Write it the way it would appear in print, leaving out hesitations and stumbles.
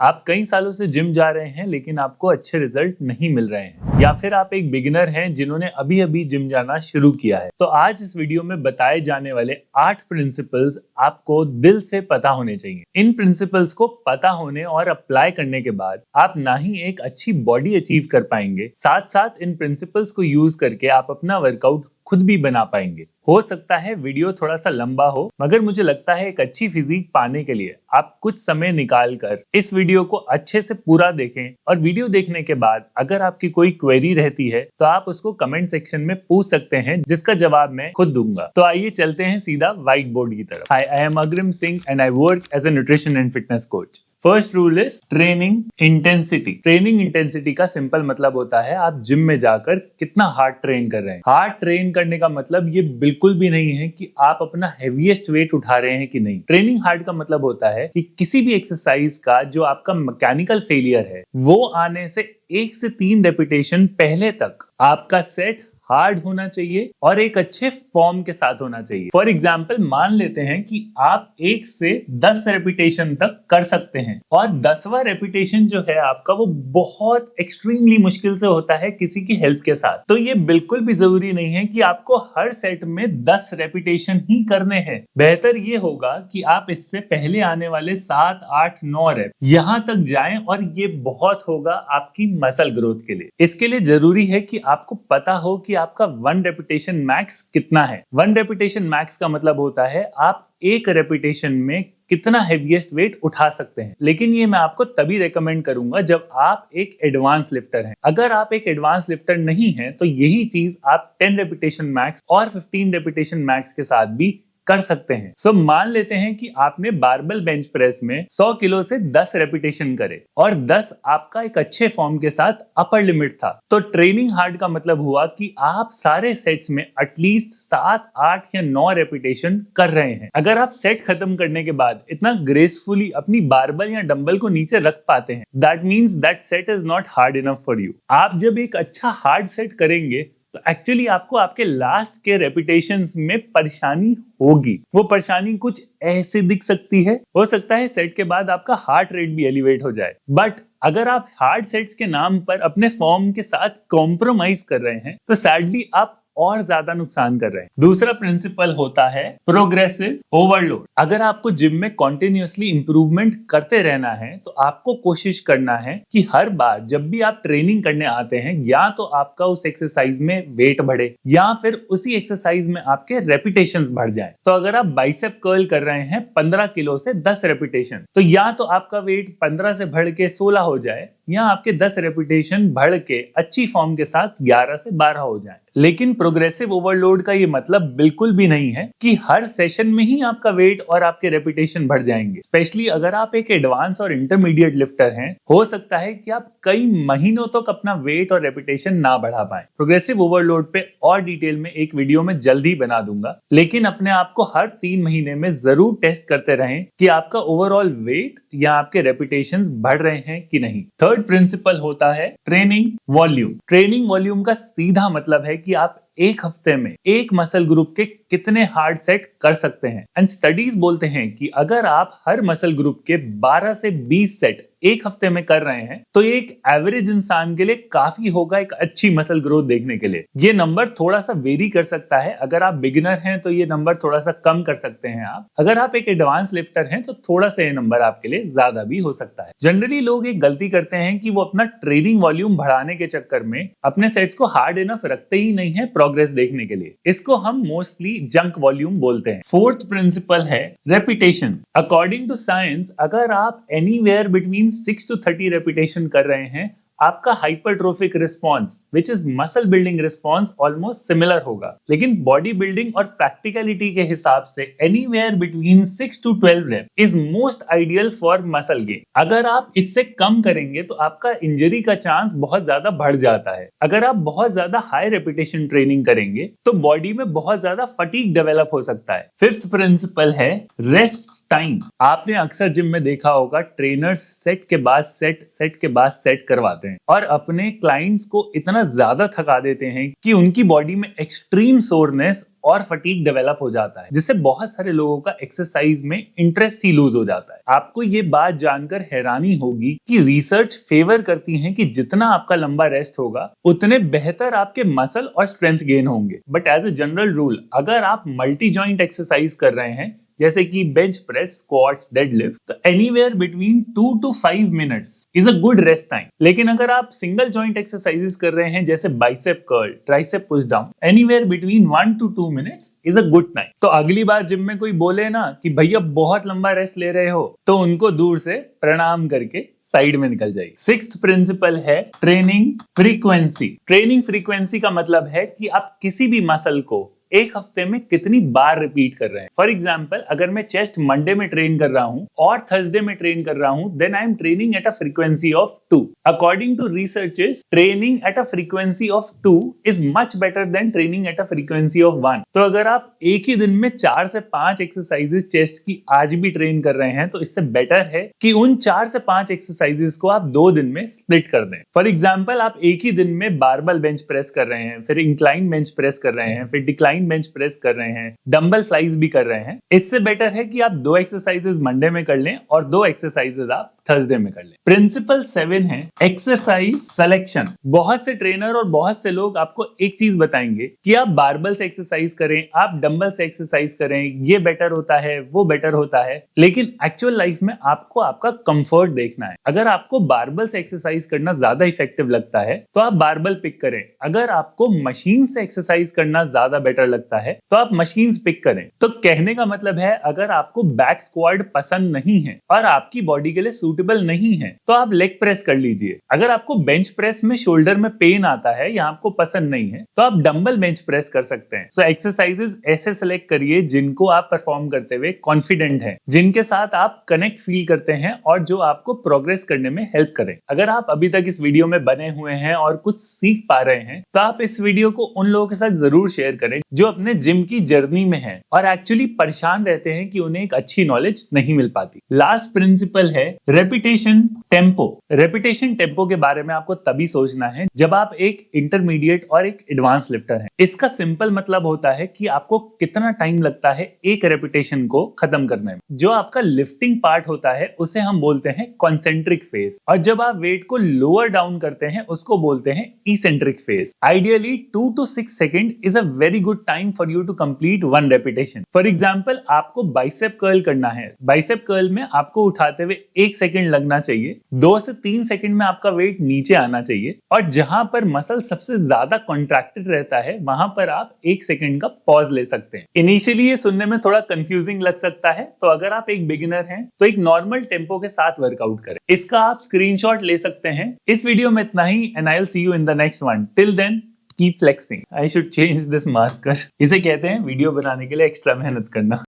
आप कई सालों से जिम जा रहे हैं लेकिन आपको अच्छे रिजल्ट नहीं मिल रहे हैं, या फिर आप एक बिगिनर हैं जिन्होंने अभी अभी जिम जाना शुरू किया है, तो आज इस वीडियो में बताए जाने वाले 8 प्रिंसिपल्स आपको दिल से पता होने चाहिए। इन प्रिंसिपल्स को पता होने और अप्लाई करने के बाद आप ना ही एक अच्छी बॉडी अचीव कर पाएंगे, साथ साथ इन प्रिंसिपल्स को यूज करके आप अपना वर्कआउट खुद भी बना पाएंगे। हो सकता है वीडियो थोड़ा सा लंबा हो, मगर मुझे लगता है एक अच्छी फिजिक पाने के लिए आप कुछ समय निकाल कर इस वीडियो को अच्छे से पूरा देखें, और वीडियो देखने के बाद अगर आपकी कोई क्वेरी रहती है तो आप उसको कमेंट सेक्शन में पूछ सकते हैं, जिसका जवाब मैं खुद दूंगा। तो आइए चलते हैं सीधा व्हाइट बोर्ड की तरफ। हाय, I am Agrim Singh and I work as a nutrition and fitness coach. First rule is training intensity. Training intensity का सिंपल मतलब होता है आप जिम में जाकर कितना हार्ड ट्रेन कर रहे हैं। हार्ड ट्रेन करने का मतलब ये बिल्कुल भी नहीं है कि आप अपना हेवीएस्ट वेट उठा रहे हैं कि नहीं। ट्रेनिंग हार्ड का मतलब होता है कि किसी भी एक्सरसाइज का जो आपका मैकेनिकल फेलियर है वो आने से 1 से 3 रेपिटेशन पहले तक आपका सेट हार्ड होना चाहिए और एक अच्छे फॉर्म के साथ होना चाहिए। फॉर एग्जाम्पल, मान लेते हैं कि आप 1 से 10 रेपिटेशन तक कर सकते हैं और 10वां रेपिटेशन जो है आपका वो बहुत एक्सट्रीमली मुश्किल से होता है किसी की हेल्प के साथ। तो ये बिल्कुल भी जरूरी नहीं है कि आपको हर सेट में 10 रेपिटेशन ही करने हैं। बेहतर ये होगा कि आप इससे पहले आने वाले 7, 8, 9 रेप यहां तक जाएं, और ये बहुत होगा आपकी मसल ग्रोथ के लिए। इसके लिए जरूरी है कि आपको पता हो कि आपका 1 रेपिटेशन मैक्स कितना है। 1 रेपिटेशन मैक्स का मतलब होता है आप एक रेपिटेशन में कितना हेवीएस्ट वेट उठा सकते हैं। लेकिन ये मैं आपको तभी रेकमेंड करूंगा जब आप एक एडवांस लिफ्टर हैं। अगर आप एक एडवांस लिफ्टर नहीं हैं तो यही चीज आप 10 रेपिटेशन मैक्स और 15 रेपिटेशन मैक्स के साथ भी कर सकते हैं। सो मान लेते हैं कि आपने बारबल बेंच प्रेस में 100 किलो से 10 रेपिटेशन करे और 10 आपका एक अच्छे फॉर्म के साथ अपर लिमिट था। तो ट्रेनिंग हार्ड का मतलब हुआ कि आप सारे सेट्स में एटलीस्ट 7, 8 या 9 रेपिटेशन कर रहे हैं। अगर आप सेट खत्म करने के बाद इतना ग्रेसफुली अपनी बारबल या डंबल को नीचे रख पाते हैं, that means that set is not hard enough for you. आप जब एक अच्छा हार्ड सेट करेंगे तो एक्चुअली आपको आपके लास्ट के रेपिटेशंस में परेशानी होगी। वो परेशानी कुछ ऐसे दिख सकती है। हो सकता है सेट के बाद आपका हार्ट रेट भी एलिवेट हो जाए, बट अगर आप हार्ड सेट्स के नाम पर अपने फॉर्म के साथ कॉम्प्रोमाइज कर रहे हैं तो सैडली आप और ज्यादा नुकसान कर रहे हैं। दूसरा प्रिंसिपल होता है प्रोग्रेसिव ओवरलोड। अगर आपको जिम में कॉन्टिन्यूअसली इंप्रूवमेंट करते रहना है तो आपको कोशिश करना है कि हर बार जब भी आप ट्रेनिंग करने आते हैं, या तो आपका उस एक्सरसाइज में वेट बढ़े या फिर उसी एक्सरसाइज में आपके रेपिटेशंस बढ़ जाएं। तो अगर आप बाइसेप कर्ल कर रहे हैं 15 किलो से 10 रेपिटेशन, तो या तो आपका वेट 15 से बढ़ के 16 हो जाए, या आपके 10 रेपिटेशन बढ़ के अच्छी फॉर्म के साथ 11 से 12 हो जाए। लेकिन प्रोग्रेसिव ओवरलोड का ये मतलब बिल्कुल भी नहीं है कि हर सेशन में ही आपका वेट और आपके रेपिटेशन बढ़ जाएंगे। स्पेशली अगर आप एक एडवांस और इंटरमीडिएट लिफ्टर हैं, हो सकता है कि आप कई महीनों तक अपना वेट और रेपिटेशन ना बढ़ा पाएं। प्रोग्रेसिव ओवरलोड पे और डिटेल में एक वीडियो में जल्द ही बना दूंगा, लेकिन अपने आप को हर 3 महीने में जरूर टेस्ट करते रहें कि आपका ओवरऑल वेट या आपके रेपिटेशंस बढ़ रहे हैं कि नहीं। थर्ड प्रिंसिपल होता है ट्रेनिंग वॉल्यूम। ट्रेनिंग वॉल्यूम का सीधा मतलब है कि आप एक हफ्ते में एक मसल ग्रुप के कितने हार्ड सेट कर सकते हैं। एंड स्टडीज बोलते हैं कि अगर आप हर मसल ग्रुप के 12 से 20 सेट एक हफ्ते में कर रहे हैं तो एक एवरेज इंसान के लिए काफी होगा एक अच्छी मसल ग्रोथ देखने के लिए। ये नंबर थोड़ा सा वेरी कर सकता है। अगर आप बिगिनर हैं तो ये नंबर थोड़ा सा कम कर सकते हैं आप। अगर आप एक एडवांस लिफ्टर हैं तो थोड़ा सा ये नंबर आपके लिए ज्यादा भी हो सकता है। जनरली लोग एक गलती करते हैं कि वो अपना ट्रेनिंग वॉल्यूम बढ़ाने के चक्कर में अपने सेट्स को हार्ड इनफ रखते ही नहीं है प्रोग्रेस देखने के लिए। इसको हम मोस्टली जंक वॉल्यूम बोलते हैं। फोर्थ प्रिंसिपल है रेपिटेशन। अकॉर्डिंग टू साइंस, अगर आप एनीवेयर बिटवीन 6 to 30 रेपिटेशन कर रहे हैं, आपका hypertrophic response which is muscle building response almost similar होगा। लेकिन बॉडी बिल्डिंग और प्रैक्टिकलिटी के हिसाब से anywhere between 6 to 12 rape is most ideal for muscle gain. अगर आप इससे कम करेंगे तो आपका इंजरी का चांस बहुत ज्यादा बढ़ जाता है। अगर आप बहुत ज्यादा हाई रेपिटेशन ट्रेनिंग करेंगे तो बॉडी में बहुत ज्यादा फटीग डेवलप हो सकता है। फिफ्थ प्रिंसिपल है रेस्ट टाइम। आपने अक्सर जिम में देखा होगा ट्रेनर्स सेट के बाद सेट के बाद सेट करवाते हैं और अपने क्लाइंट्स को इतना ज्यादा थका देते हैं कि उनकी बॉडी में एक्सट्रीम सोरनेस और फटीग डेवलप हो जाता है, जिससे बहुत सारे लोगों का एक्सरसाइज में इंटरेस्ट ही लूज हो जाता है। आपको ये बात जानकर हैरानी होगी कि रिसर्च फेवर करती है कि जितना आपका लंबा रेस्ट होगा उतने बेहतर आपके मसल और स्ट्रेंथ गेन होंगे। But as a general rule, अगर आप मल्टी जॉइंट एक्सरसाइज कर रहे हैं जैसे कि बेंच प्रेस, स्क्वाट्स, डेडलिफ्ट, तो anywhere between 2 to 5 minutes is a good rest time. लेकिन अगर आप सिंगल जॉइंट एक्सरसाइजेस कर रहे हैं जैसे bicep curl, tricep push down, anywhere between 1 to 2 minutes is a good time. तो अगली बार जिम में कोई बोले ना कि भैया बहुत लंबा रेस्ट ले रहे हो, तो उनको दूर से प्रणाम करके साइड में निकल जाइए। सिक्स्थ प्रिंसिपल है ट्रेनिंग फ्रीक्वेंसी। ट्रेनिंग फ्रीक्वेंसी का मतलब है कि आप किसी भी मसल को एक हफ्ते में कितनी बार रिपीट कर रहे हैं। फॉर एग्जाम्पल, अगर मैं चेस्ट मंडे में ट्रेन कर रहा हूं और थर्सडे में ट्रेन कर रहा हूं, then I am training at a frequency of 2। According to researches, training at a frequency of 2 is much better than training at a frequency of 1। तो अगर आप एक ही दिन में 4 से 5 एक्सरसाइजेस चेस्ट की आज भी ट्रेन कर रहे हैं, तो इससे बेटर है कि उन 4 से 5 एक्सरसाइजेस को आप 2 दिन में स्प्लिट कर दें। फॉर एग्जाम्पल, आप एक ही दिन में बारबल बेंच प्रेस कर रहे हैं, फिर इंक्लाइन बेंच प्रेस कर रहे हैं, फिर डिक्लाइन बेंच प्रेस कर रहे हैं, डंबल फ्लाइज भी कर रहे हैं। इससे बेटर है कि आप 2 एक्सरसाइजेस मंडे में कर लें और 2 एक्सरसाइजेस आप थर्सडे में कर लें। प्रिंसिपल 7 है एक्सरसाइज सिलेक्शन। बहुत से ट्रेनर और बहुत से लोग आपको एक चीज बताएंगे कि आप बारबल से एक्सरसाइज करें, आप डंबल से एक्सरसाइज करें, ये बेटर होता है, वो बेटर होता है। लेकिन एक्चुअल लाइफ में आपको आपका कंफर्ट देखना है। अगर आपको बारबल से एक्सरसाइज करना ज्यादा इफेक्टिव लगता है तो आप बारबल पिक करें। अगर आपको मशीन से एक्सरसाइज करना ज्यादा बेटर लगता है तो आप मशीन्स पिक करें। तो कहने का मतलब है, अगर आपको बैक स्क्वाड पसंद नहीं है और आपकी बॉडी के लिए सूटेबल नहीं है तो आप लेग प्रेस कर लीजिए। अगर आपको बेंच प्रेस में शोल्डर में पेन आता है या आपको पसंद नहीं है तो आप डंबल बेंच प्रेस कर सकते हैं। सो एक्सरसाइजेस ऐसे सिलेक्ट करिए जिनको आप परफॉर्म करते हुए कॉन्फिडेंट हैं, जिनके साथ आप कनेक्ट फील करते हैं और जो आपको प्रोग्रेस करने में हेल्प करें। अगर आप अभी तक इस वीडियो में बने हुए हैं और कुछ सीख पा रहे हैं तो आप इस वीडियो को उन लोगों के साथ जरूर शेयर करें जो अपने जिम की जर्नी में हैं और एक्चुअली परेशान रहते हैं कि उन्हें एक अच्छी नॉलेज नहीं मिल पाती। लास्ट प्रिंसिपल है रेपिटेशन टेम्पो। रेपिटेशन टेम्पो के बारे में आपको तभी सोचना है जब आप एक इंटरमीडिएट और एक एडवांस लिफ्टर हैं। इसका सिंपल मतलब होता है कि आपको कितना टाइम लगता है एक रेपिटेशन को खत्म करने में। जो आपका लिफ्टिंग पार्ट होता है उसे हम बोलते हैं कॉन्सेंट्रिक फेज, और जब आप वेट को लोअर डाउन करते हैं उसको बोलते हैं eccentric phase. Ideally 2 to 6 second is a very good time for you to complete 1 repetition. For example, आपको बाइसेप कर्ल करना है। बाइसेप कर्ल में आपको उठाते हुए 1 सेकेंड लगना चाहिए, 2 से 3 सेकेंड में आपका वेट नीचे आना चाहिए, और जहां पर मसल सबसे ज्यादा कॉन्ट्रैक्टेड रहता है वहां पर आप 1 सेकेंड का पॉज ले सकते हैं। इनिशियली ये सुनने में थोड़ा कंफ्यूजिंग लग सकता है, तो अगर आप एक बिगिनर हैं तो एक नॉर्मल टेम्पो के साथ वर्कआउट करें। इसका आप स्क्रीनशॉट ले सकते हैं। इस वीडियो में इतना ही, and I will see you in the next one. Till then keep flexing. I should change this marker. इसे कहते हैं वीडियो बनाने के लिए एक्स्ट्रा मेहनत करना।